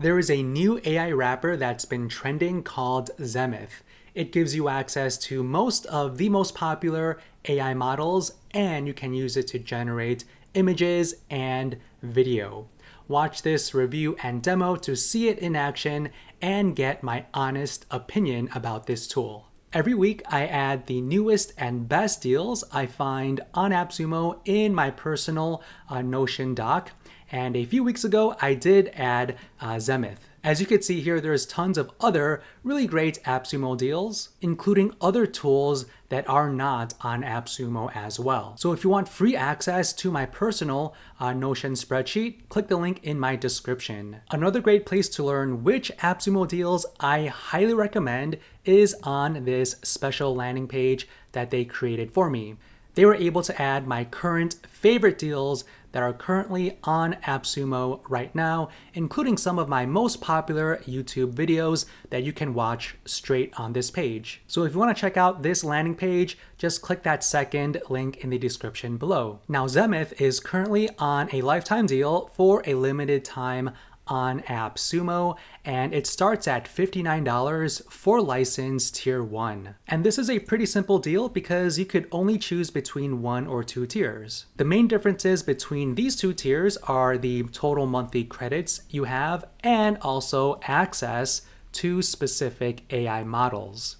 There is a new AI wrapper that's been trending called Zemith. It gives you access to most of the most popular AI models, and you can use it to generate images and video. Watch this review and demo to see it in action and get my honest opinion about this tool. Every week, I add the newest and best deals I find on AppSumo in my personal Notion doc. And a few weeks ago, I did add Zemith. As you can see here, there's tons of other really great AppSumo deals, including other tools that are not on AppSumo as well. So if you want free access to my personal Notion spreadsheet, click the link in my description. Another great place to learn which AppSumo deals I highly recommend is on this special landing page that they created for me. They were able to add my current favorite deals that are currently on AppSumo right now, including some of my most popular YouTube videos that you can watch straight on this page. So if you want to check out this landing page, just click that second link in the description below. Now, Zemith is currently on a lifetime deal for a limited time on AppSumo, and it starts at $59 for license tier 1. And this is a pretty simple deal because you could only choose between 1 or 2 tiers. The main differences between these 2 tiers are the total monthly credits you have and also access to specific AI models.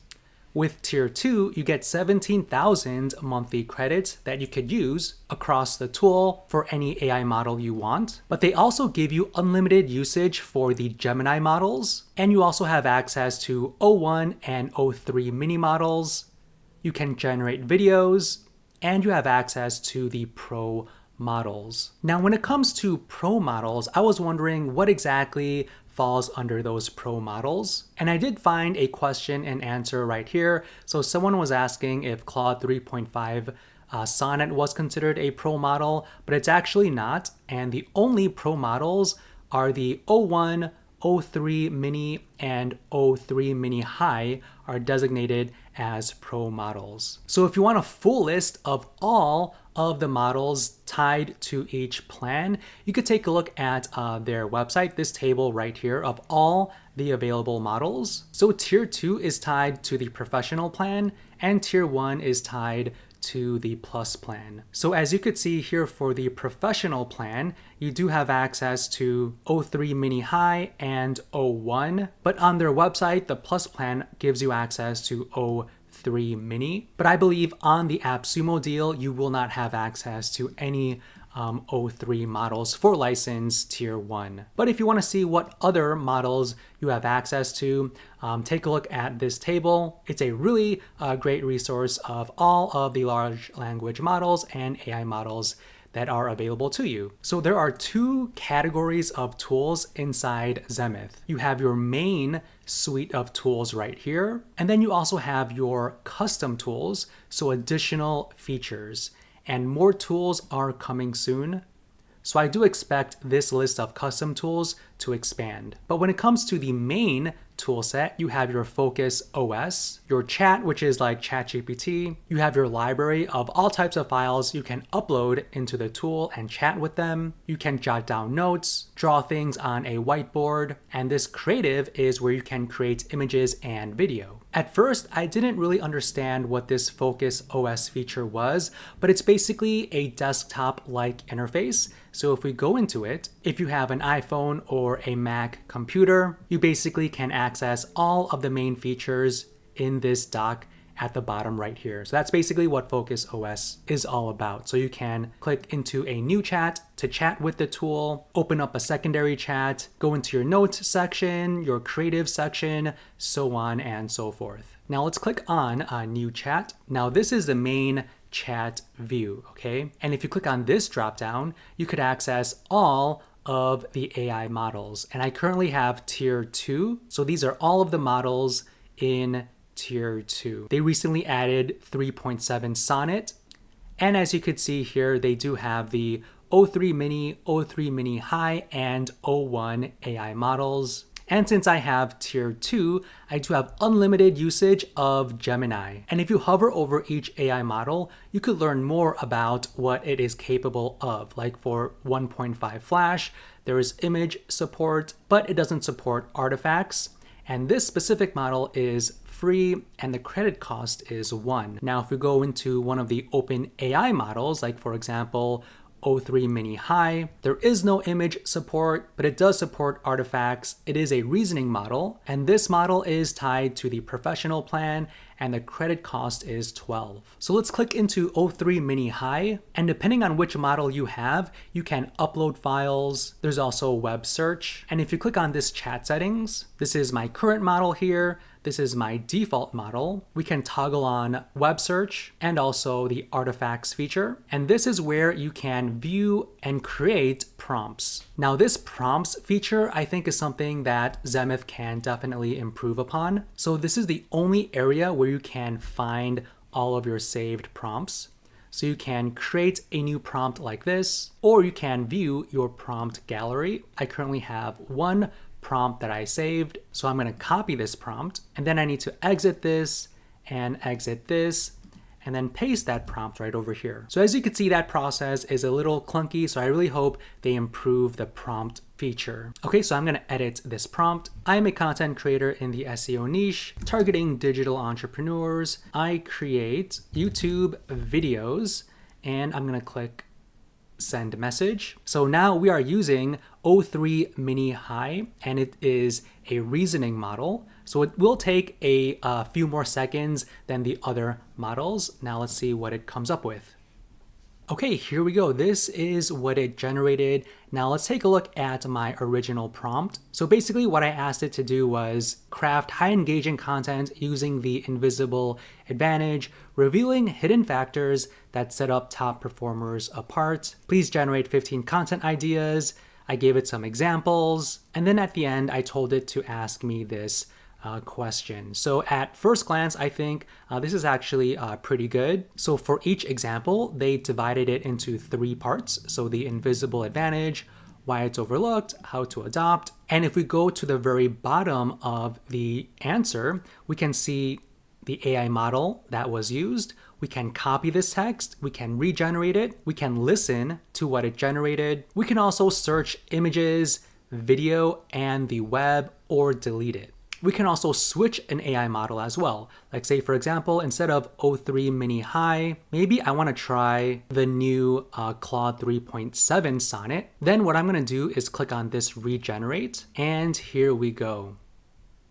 With tier 2, you get 17,000 monthly credits that you could use across the tool for any AI model you want. But they also give you unlimited usage for the Gemini models, and you also have access to O1 and O3 mini models. You can generate videos, and you have access to the Pro models. Now, when it comes to Pro models, I was wondering what exactly falls under those Pro models. And I did find a question and answer right here. So someone was asking if Claude 3.5 Sonnet was considered a Pro model, but it's actually not. And the only Pro models are the O1, O3 mini, and O3 mini high are designated as Pro models. So if you want a full list of all of the models tied to each plan, you could take a look at their website, this table right here of all the available models. So tier 2 is tied to the professional plan, and tier 1 is tied to the plus plan. So as you could see here for the professional plan, you do have access to O3 mini high and O1, but on their website, the plus plan gives you access to O3 mini. But I believe on the AppSumo deal, you will not have access to any O3 models for license tier 1. But if you want to see what other models you have access to, take a look at this table. It's a really great resource of all of the large language models and AI models that are available to you. So there are 2 categories of tools inside Zemith. You have your main suite of tools right here, and then you also have your custom tools, so additional features. And more tools are coming soon. So I do expect this list of custom tools to expand. But when it comes to the main tool set, you have your Focus OS, your chat, which is like ChatGPT. You have your library of all types of files you can upload into the tool and chat with them. You can jot down notes, draw things on a whiteboard, and this creative is where you can create images and video. At first, I didn't really understand what this Focus OS feature was, but it's basically a desktop-like interface. So if we go into it, if you have an iPhone or a Mac computer, you basically can access all of the main features in this dock at the bottom right here. So that's basically what Focus OS is all about. So you can click into a new chat to chat with the tool, open up a secondary chat, go into your notes section, your creative section, so on and so forth. Now let's click on a new chat. Now this is the main chat view, okay? And if you click on this dropdown, you could access all of the AI models. And I currently have tier 2. So these are all of the models in tier 2. They recently added 3.7 Sonnet. And as you could see here, they do have the O3 mini, O3 mini high, and O1 AI models. And since I have tier 2, I do have unlimited usage of Gemini. And if you hover over each AI model, you could learn more about what it is capable of. Like for 1.5 Flash, there is image support, but it doesn't support artifacts. And this specific model is free and the credit cost is 1. Now, if we go into one of the OpenAI models, like for example, O3 Mini High, there is no image support, but it does support artifacts. It is a reasoning model, and this model is tied to the professional plan, and the credit cost is 12. So let's click into O3 Mini High, and depending on which model you have, you can upload files. There's also web search, and if you click on this chat settings, this is my current model here. This is my default model. We can toggle on web search and also the artifacts feature. And this is where you can view and create prompts. Now this prompts feature, I think, is something that Zemith can definitely improve upon. So this is the only area where you can find all of your saved prompts. So you can create a new prompt like this, or you can view your prompt gallery. I currently have one prompt that I saved. So I'm going to copy this prompt, and then I need to exit this and then paste that prompt right over here. So as you can see, that process is a little clunky. So I really hope they improve the prompt feature. Okay, so I'm going to edit this prompt. I'm a content creator in the SEO niche, targeting digital entrepreneurs. I create YouTube videos, and I'm going to click send message. So now we are using O3 Mini High, and it is a reasoning model. So it will take a few more seconds than the other models. Now let's see what it comes up with. Okay, here we go. This is what it generated. Now let's take a look at my original prompt. So basically what I asked it to do was craft high engaging content using the invisible advantage, revealing hidden factors that set up top performers apart. Please generate 15 content ideas. I gave it some examples. And then at the end, I told it to ask me this question. So at first glance, I think this is actually pretty good. So for each example, they divided it into 3 parts. So the invisible advantage, why it's overlooked, how to adopt. And if we go to the very bottom of the answer, we can see the AI model that was used. We can copy this text, we can regenerate it, we can listen to what it generated. We can also search images, video, and the web, or delete it. We can also switch an AI model as well. Like say, for example, instead of O3 Mini High, maybe I want to try the new Claude 3.7 Sonnet. Then what I'm going to do is click on this regenerate, and here we go.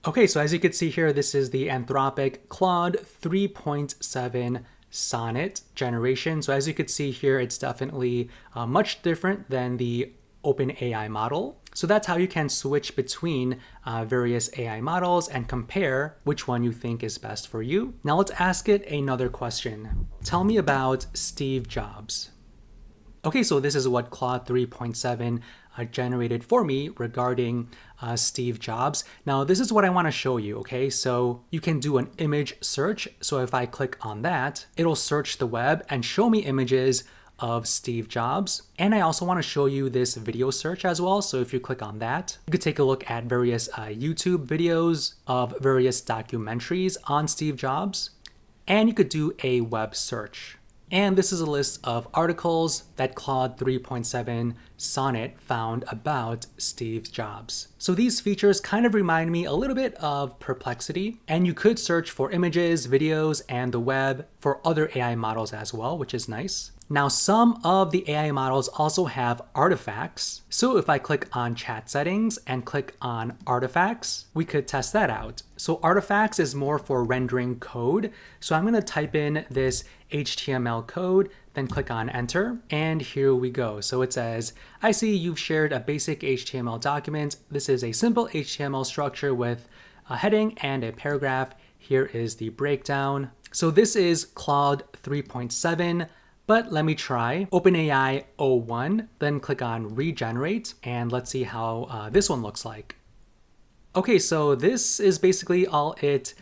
Okay, so as you can see here, this is the Anthropic Claude 3.7 Sonnet generation. So as you can see here, it's definitely much different than the OpenAI model. So that's how you can switch between various AI models and compare which one you think is best for you. Now let's ask it another question. Tell me about Steve Jobs. Okay, so this is what Claude 3.7 generated for me regarding Steve Jobs. Now this is what I want to show you, okay? So you can do an image search. So if I click on that, it'll search the web and show me images of Steve Jobs. And I also want to show you this video search as well. So if you click on that, you could take a look at various YouTube videos of various documentaries on Steve Jobs. And you could do a web search. And this is a list of articles that Claude 3.7 Sonnet found about Steve Jobs. So these features kind of remind me a little bit of Perplexity, and you could search for images, videos, and the web for other AI models as well, which is nice. Now, some of the AI models also have artifacts. So if I click on chat settings and click on artifacts, we could test that out. So artifacts is more for rendering code. So I'm going to type in this HTML code, then click on enter, and here we go. So it says, I see you've shared a basic HTML document. This is a simple HTML structure with a heading and a paragraph. Here is the breakdown. So this is Claude 3.7. But let me try OpenAI O1, then click on regenerate, and let's see how this one looks like. Okay, so this is basically all it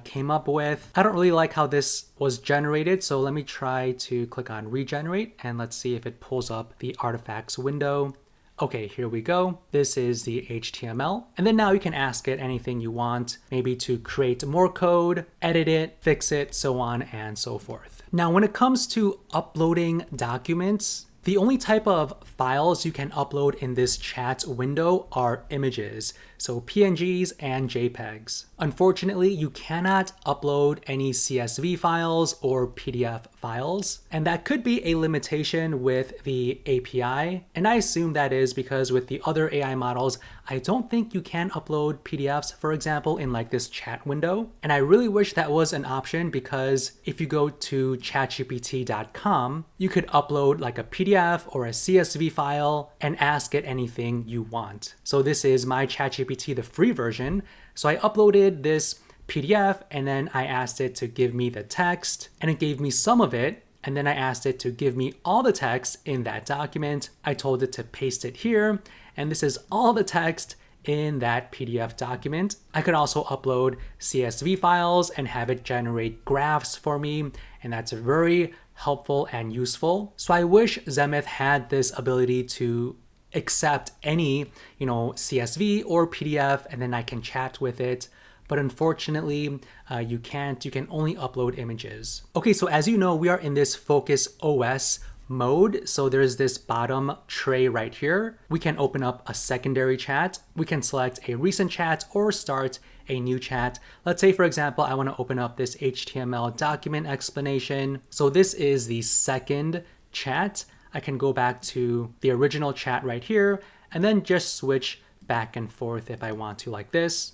came up with. I don't really like how this was generated, so let me try to click on regenerate, and let's see if it pulls up the artifacts window. Okay, here we go. This is the HTML. And then now you can ask it anything you want, maybe to create more code, edit it, fix it, so on and so forth. Now, when it comes to uploading documents, the only type of files you can upload in this chat window are images, so PNGs and JPEGs. Unfortunately, you cannot upload any CSV files or PDF files, and that could be a limitation with the API, and I assume that is because with the other AI models, I don't think you can upload PDFs, for example, in like this chat window. And I really wish that was an option, because if you go to chatgpt.com, you could upload like a PDF or a CSV file and ask it anything you want. So this is my ChatGPT, the free version. So I uploaded this PDF and then I asked it to give me the text, and it gave me some of it. And then I asked it to give me all the text in that document. I told it to paste it here, and this is all the text in that PDF document. I could also upload CSV files and have it generate graphs for me, and that's very helpful and useful. So I wish Zemith had this ability to accept any, CSV or PDF, and then I can chat with it. But unfortunately, you can't. You can only upload images. Okay, so as you know, we are in this Focus OS mode. So there's this bottom tray right here. We can open up a secondary chat. We can select a recent chat or start a new chat. Let's say, for example, I want to open up this HTML document explanation. So this is the second chat. I can go back to the original chat right here and then just switch back and forth if I want to, like this.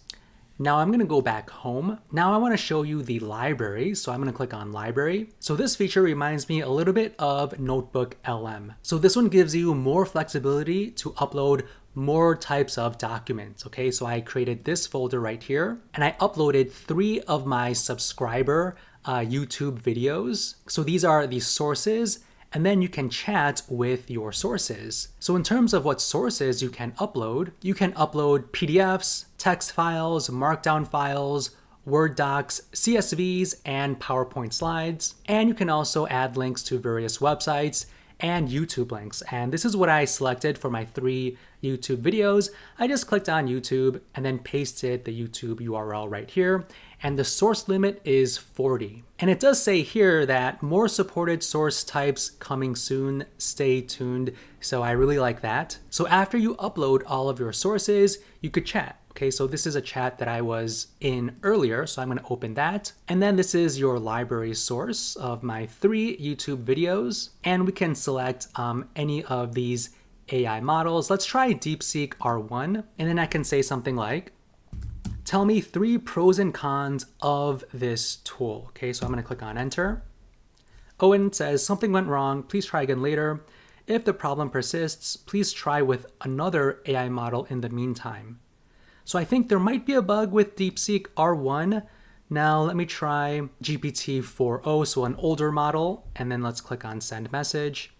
Now I'm going to go back home. Now I want to show you the library. So I'm going to click on library. So this feature reminds me a little bit of Notebook LM. So this one gives you more flexibility to upload more types of documents. Okay, so I created this folder right here and I uploaded 3 of my subscriber YouTube videos. So these are the sources, and then you can chat with your sources. So in terms of what sources you can upload PDFs, text files, markdown files, Word docs, CSVs, and PowerPoint slides. And you can also add links to various websites and YouTube links. And this is what I selected for my 3 YouTube videos. I just clicked on YouTube and then pasted the YouTube URL right here. And the source limit is 40. And it does say here that more supported source types coming soon, stay tuned. So I really like that. So after you upload all of your sources, you could chat. Okay, so this is a chat that I was in earlier, so I'm going to open that. And then this is your library source of my 3 YouTube videos. And we can select any of these AI models. Let's try DeepSeek R1. And then I can say something like, tell me 3 pros and cons of this tool. Okay, so I'm going to click on enter. Oh, and it says something went wrong. Please try again later. If the problem persists, please try with another AI model in the meantime. So I think there might be a bug with DeepSeek R1. Now let me try GPT 4o, so an older model, and then let's click on send message.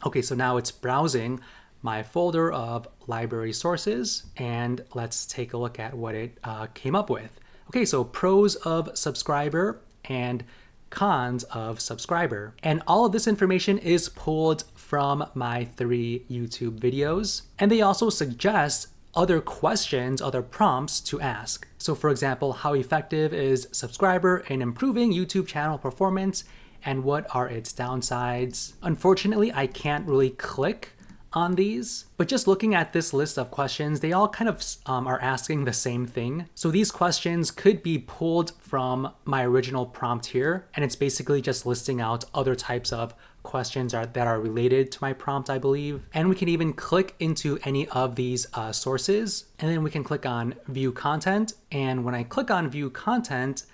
Okay, so now it's browsing my folder of library sources, and let's take a look at what it came up with. Okay, so pros of subscriber and cons of subscriber. And all of this information is pulled from my 3 YouTube videos. And they also suggest other questions, other prompts to ask. So for example, how effective is subscriber in improving YouTube channel performance, and what are its downsides? Unfortunately, I can't really click on these, but just looking at this list of questions, they all kind of are asking the same thing. So these questions could be pulled from my original prompt here, and it's basically just listing out other types of questions that are related to my prompt, I believe. And we can even click into any of these sources, and then we can click on view content. And when I click on view content,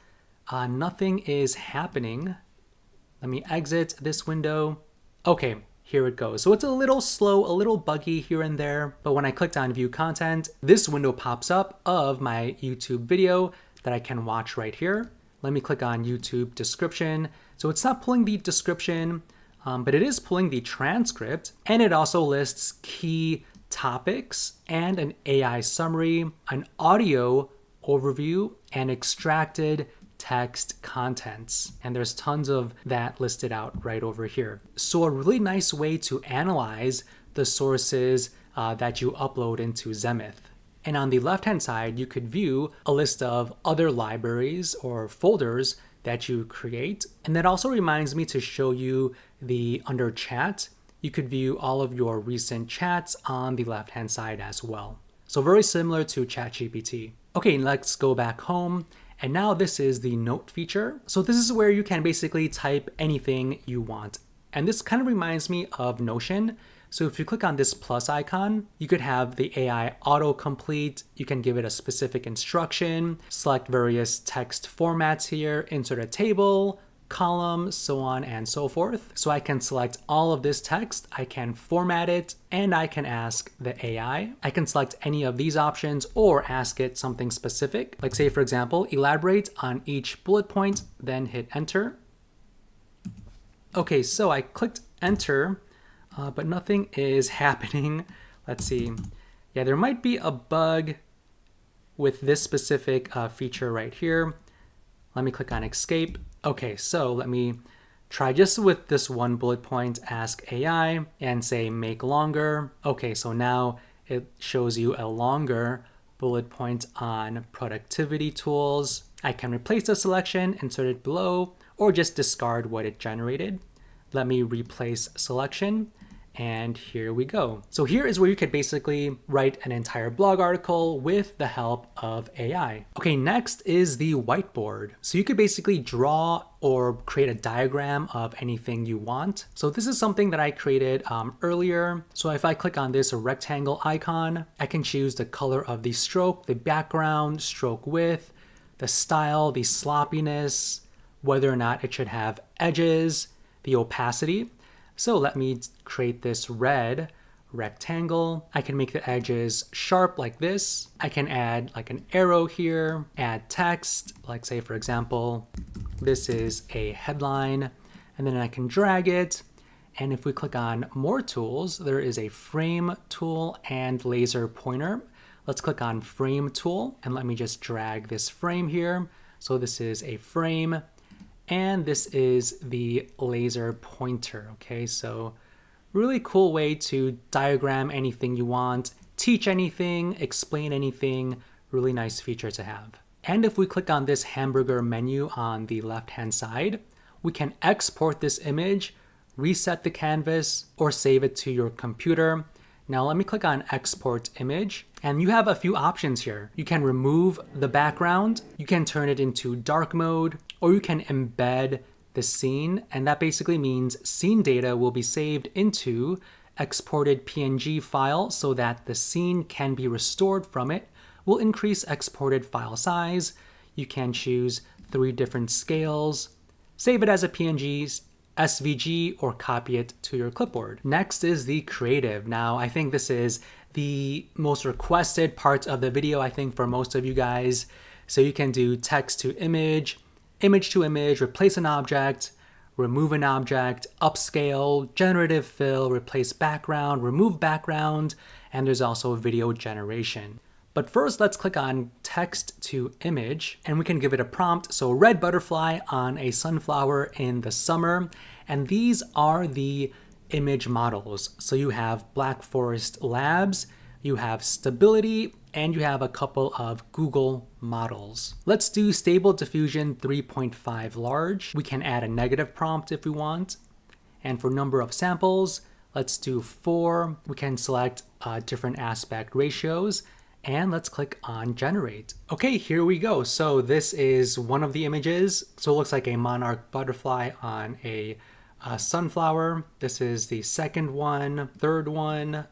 nothing is happening. Let me exit this window. Okay, here it goes. So it's a little slow, a little buggy here and there, but when I clicked on view content, this window pops up of my YouTube video that I can watch right here. Let me click on YouTube description. So it's not pulling the description, but it is pulling the transcript, and it also lists key topics and an AI summary, an audio overview, and extracted text contents. And there's tons of that listed out right over here. So a really nice way to analyze the sources that you upload into Zemith. And on the left-hand side, you could view a list of other libraries or folders that you create. And that also reminds me to show you under chat, you could view all of your recent chats on the left-hand side as well. So very similar to ChatGPT. Okay, let's go back home. And now this is the note feature. So this is where you can basically type anything you want. And this kind of reminds me of Notion. So if you click on this plus icon, you could have the AI autocomplete. You can give it a specific instruction, select various text formats here, insert a table, column, so on and so forth. So I can select all of this text, I can format it, and I can ask the AI. I can select any of these options or ask it something specific. Like say, for example, elaborate on each bullet point, then hit enter. Okay, so I clicked enter, but nothing is happening. Let's see. Yeah, there might be a bug with this specific feature right here. Let me click on escape. Okay, so let me try just with this one bullet point, ask AI and say make longer. Okay, so now it shows you a longer bullet point on productivity tools. I can replace the selection, insert it below, or just discard what it generated. Let me replace selection. And here we go. So here is where you could basically write an entire blog article with the help of AI. Okay, next is the whiteboard. So you could basically draw or create a diagram of anything you want. So this is something that I created earlier. So if I click on this rectangle icon, I can choose the color of the stroke, the background, stroke width, the style, the sloppiness, whether or not it should have edges, the opacity. So let me create this red rectangle. I can make the edges sharp like this. I can add like an arrow here, add text, like say, for example, this is a headline, and then I can drag it. And if we click on more tools, there is a frame tool and laser pointer. Let's click on frame tool and let me just drag this frame here. So this is a frame. And this is the laser pointer, okay? So really cool way to diagram anything you want, teach anything, explain anything, really nice feature to have. And if we click on this hamburger menu on the left-hand side, we can export this image, reset the canvas, or save it to your computer. Now let me click on export image, and you have a few options here. You can remove the background, you can turn it into dark mode, or you can embed the scene, and that basically means scene data will be saved into exported PNG file so that the scene can be restored from it. We'll increase exported file size. You can choose 3 different scales, save it as a PNG, SVG, or copy it to your clipboard. Next is the creative. Now, I think this is the most requested part of the video, I think, for most of you guys. So you can do text to image, image to image, replace an object, remove an object, upscale, generative fill, replace background, remove background, and there's also video generation. But first, let's click on text to image, and we can give it a prompt. So red butterfly on a sunflower in the summer. And these are the image models. So you have Black Forest Labs, you have Stability, and you have a couple of Google models. Let's do Stable Diffusion 3.5 large. We can add a negative prompt if we want. And for number of samples, let's do 4. We can select different aspect ratios. And let's click on generate. Okay, here we go. So this is one of the images. So it looks like a monarch butterfly on a sunflower. This is the second one, third one,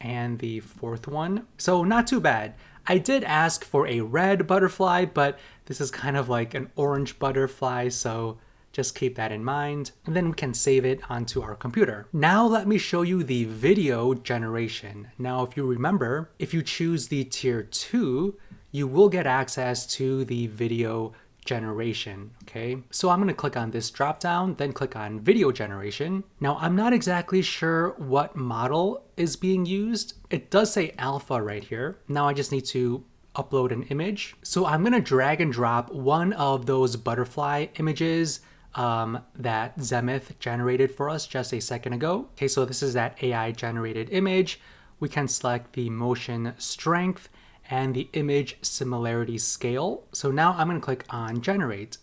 and the fourth one. So not too bad. I did ask for a red butterfly, but this is kind of like an orange butterfly. So just keep that in mind, and then we can save it onto our computer. Now let me show you the video generation. Now, if you remember, if you choose the tier 2, you will get access to the video generation, okay? So I'm gonna click on this dropdown, then click on video generation. Now, I'm not exactly sure what model is being used. It does say alpha right here. Now I just need to upload an image. So I'm gonna drag and drop one of those butterfly images that Zemith generated for us just a second ago. Okay, so this is that AI generated image. we can select the motion strength and the image similarity scale. So now I'm going to click on generate.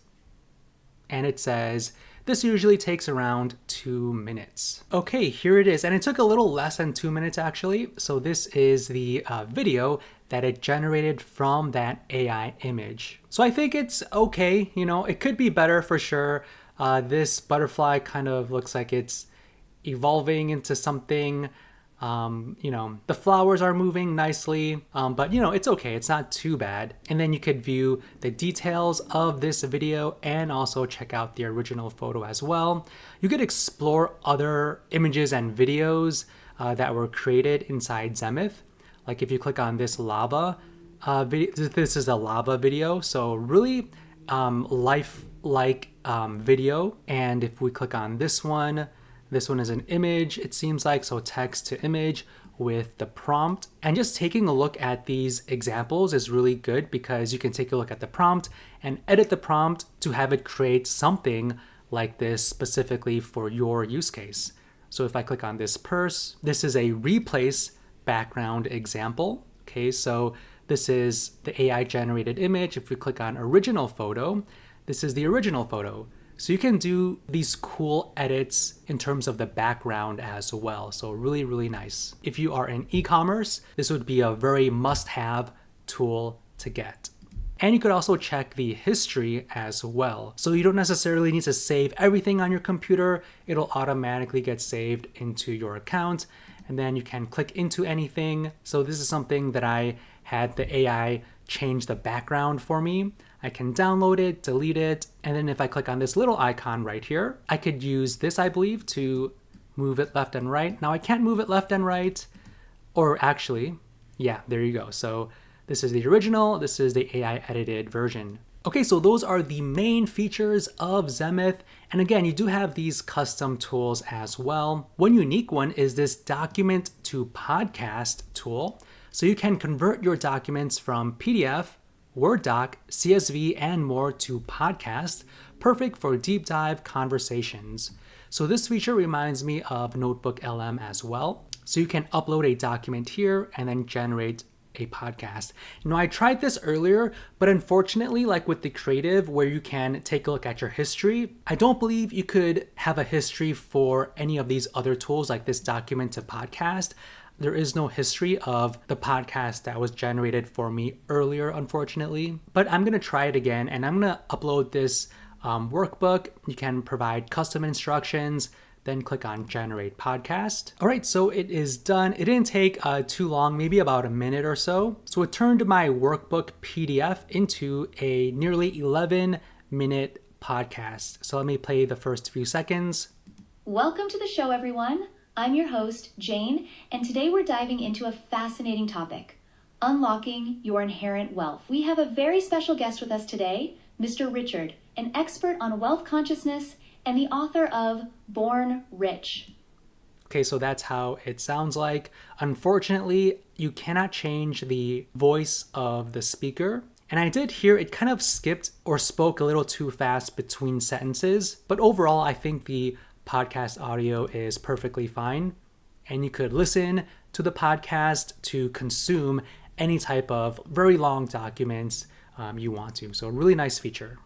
And it says, this usually takes around 2 minutes. Okay, here it is. And it took a little less than 2 minutes actually. So this is the video that it generated from that AI image. So I think it's okay. You know, it could be better for sure. This butterfly kind of looks like it's evolving into something. You know, the flowers are moving nicely, but you know, it's okay. It's not too bad. And then you could view the details of this video and also check out the original photo as well. You could explore other images and videos that were created inside Zemith. Like if you click on this lava video, this is a lava video. So really lifelike video. And if we click on this one is an image, it seems like, so text to image with the prompt. And just taking a look at these examples is really good because you can take a look at the prompt and edit the prompt to have it create something like this specifically for your use case. So if I click on this purse, this is a replace background example. Okay, so this is the AI generated image. If we click on original photo, this is the original photo. So you can do these cool edits in terms of the background as well. So really, really nice. If you are in e-commerce, this would be a very must-have tool to get. And you could also check the history as well. So you don't necessarily need to save everything on your computer. It'll automatically get saved into your account. And then you can click into anything. So this is something that I had the AI change the background for me. I can download it, delete it, and then if I click on this little icon right here, I could use this, I believe, to move it left and right. Now I can't move it left and right, or actually, yeah, there you go. So this is the original, this is the AI edited version. Okay, so those are the main features of Zemith. And again, you do have these custom tools as well. One unique one is this document to podcast tool. So you can convert your documents from PDF, Word doc, CSV, and more to podcast, perfect for deep dive conversations. So this feature reminds me of Notebook LM as well. So you can upload a document here and then generate a podcast. You know, I tried this earlier, but unfortunately, like with the creative where you can take a look at your history, I don't believe you could have a history for any of these other tools like this document to podcast. There is no history of the podcast that was generated for me earlier, unfortunately. But I'm going to try it again and I'm going to upload this workbook. You can provide custom instructions, then click on Generate Podcast. All right, so it is done. It didn't take too long, maybe about a minute or so. So it turned my workbook PDF into a nearly 11-minute podcast. So let me play the first few seconds. Welcome to the show, everyone. I'm your host, Jane, and today we're diving into a fascinating topic, unlocking your inherent wealth. We have a very special guest with us today, Mr. Richard, an expert on wealth consciousness and the author of Born Rich. Okay, so that's how it sounds like. Unfortunately, you cannot change the voice of the speaker. And I did hear it kind of skipped or spoke a little too fast between sentences, but overall, I think the podcast audio is perfectly fine. And you could listen to the podcast to consume any type of very long documents you want to. So a really nice feature.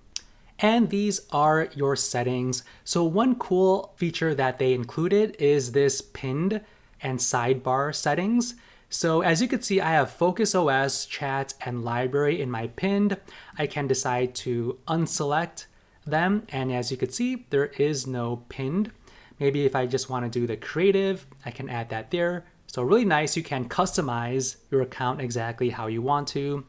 And these are your settings. So one cool feature that they included is this pinned and sidebar settings. So as you can see, I have Focus OS, Chat, and Library in my pinned. I can decide to unselect them. And as you can see, there is no pinned. Maybe if I just want to do the creative, I can add that there. So really nice. You can customize your account exactly how you want to,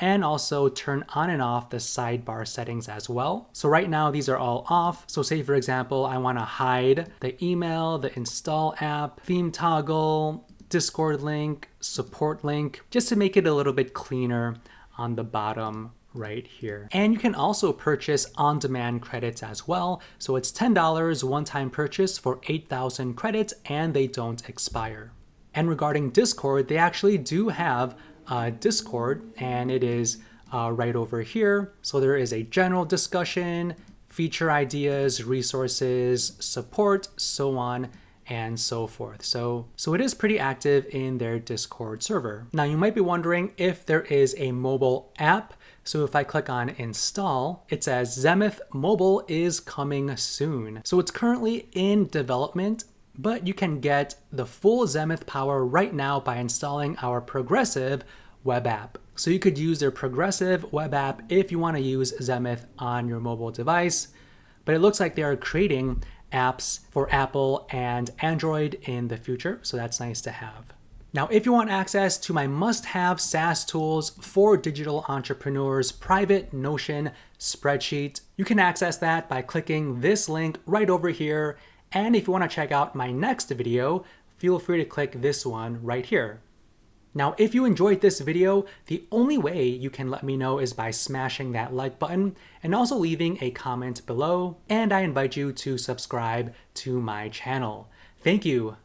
and also turn on and off the sidebar settings as well. So right now, these are all off. So say for example, I want to hide the email, the install app, theme toggle, Discord link, support link, just to make it a little bit cleaner on the bottom right here. And you can also purchase on-demand credits as well. So it's $10 one-time purchase for 8,000 credits and they don't expire. And regarding Discord, they actually do have Discord and it is right over here. So there is a general discussion, feature ideas, resources, support, so on and so forth. So it is pretty active in their Discord server. Now you might be wondering if there is a mobile app. So if I click on install, it says Zemith Mobile is coming soon. So it's currently in development, but you can get the full Zemith power right now by installing our progressive web app. So you could use their progressive web app if you want to use Zemith on your mobile device, but it looks like they are creating apps for Apple and Android in the future, so that's nice to have. Now, if you want access to my must-have SaaS tools for digital entrepreneurs, private Notion spreadsheet, you can access that by clicking this link right over here. And if you want to check out my next video, feel free to click this one right here. Now, if you enjoyed this video, the only way you can let me know is by smashing that like button and also leaving a comment below. And I invite you to subscribe to my channel. Thank you.